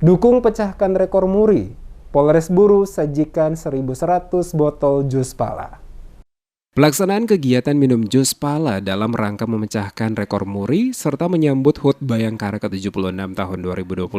Dukung pecahkan rekor muri, Polres Buru sajikan 1.100 botol jus pala. Pelaksanaan kegiatan minum jus pala dalam rangka memecahkan rekor muri serta menyambut HUT Bayangkara ke-76 tahun 2022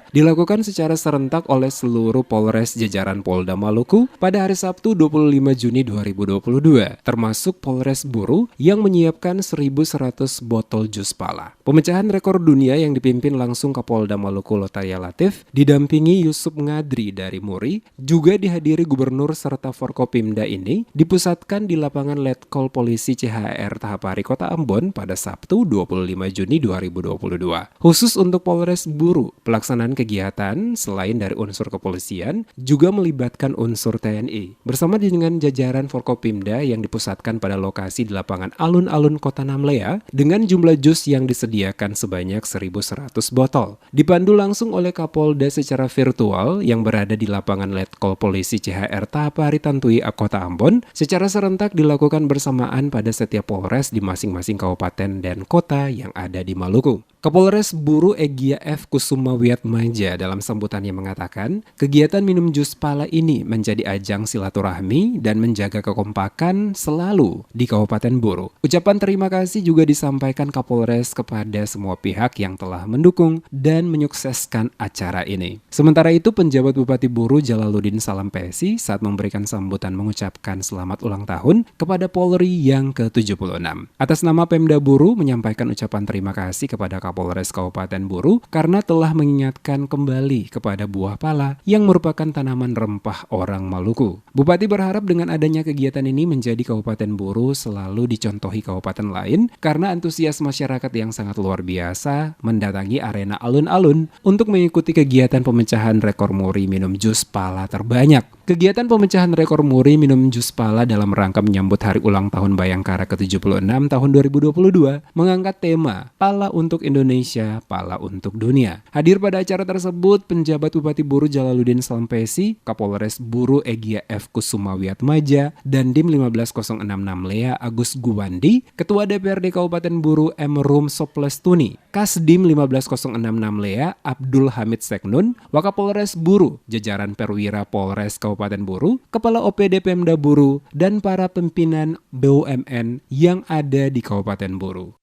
dilakukan secara serentak oleh seluruh Polres jajaran Polda Maluku pada hari Sabtu 25 Juni 2022, termasuk Polres Buru yang menyiapkan 1.100 botol jus pala. Pemecahan rekor dunia yang dipimpin langsung Kapolda Maluku Lotaya Latif didampingi Yusuf Ngadri dari Muri, juga dihadiri Gubernur serta Forkopimda ini dipusatkan di lapangan Letkol Polisi CHR Tahapari Kota Ambon pada Sabtu 25 Juni 2022. Khusus untuk Polres Buru, pelaksanaan kegiatan selain dari unsur kepolisian juga melibatkan unsur TNI bersama dengan jajaran Forkopimda yang dipusatkan pada lokasi di lapangan alun-alun Kota Namlea dengan jumlah jus yang disediakan sebanyak 1.100 botol. Dipandu langsung oleh Kapolda secara virtual yang berada di lapangan Letkol Polisi CHR Tahapari Tantui Kota Ambon secara serentak dilakukan bersamaan pada setiap polres di masing-masing kabupaten dan kota yang ada di Maluku. Kapolres Buru Egya F. Kusuma Wiatmaja dalam sambutannya mengatakan, kegiatan minum jus pala ini menjadi ajang silaturahmi dan menjaga kekompakan selalu di Kabupaten Buru. Ucapan terima kasih juga disampaikan Kapolres kepada semua pihak yang telah mendukung dan menyukseskan acara ini. Sementara itu, penjabat Bupati Buru Jalaluddin Salampesi saat memberikan sambutan mengucapkan selamat ulang tahun kepada Polri yang ke-76. Atas nama Pemda Buru menyampaikan ucapan terima kasih kepada Kapolres Kabupaten Buru karena telah mengingatkan kembali kepada buah pala yang merupakan tanaman rempah orang Maluku. Bupati berharap dengan adanya kegiatan ini menjadi Kabupaten Buru selalu dicontohi kabupaten lain karena antusias masyarakat yang sangat luar biasa mendatangi arena alun-alun untuk mengikuti kegiatan pemecahan rekor muri minum jus pala terbanyak. Kegiatan pemecahan rekor muri minum jus pala dalam rangka menyambut hari ulang tahun Bayangkara ke-76 tahun 2022 mengangkat tema Pala untuk Indonesia, Pala untuk Dunia. Hadir pada acara tersebut penjabat Bupati Buru Jalaluddin Salampesi, Kapolres Buru Egya F. Kusuma Wiatmaja, dan Dim 15066 Lea Agus Guwandi, Ketua DPRD Kabupaten Buru M. Rum Soplestuni, Kasdim 15066 Lea Abdul Hamid Seknun, Wakapolres Buru, jajaran perwira Polres Kabupaten Buru, Kepala OPD Pemda Buru, dan para pimpinan BUMN yang ada di Kabupaten Buru.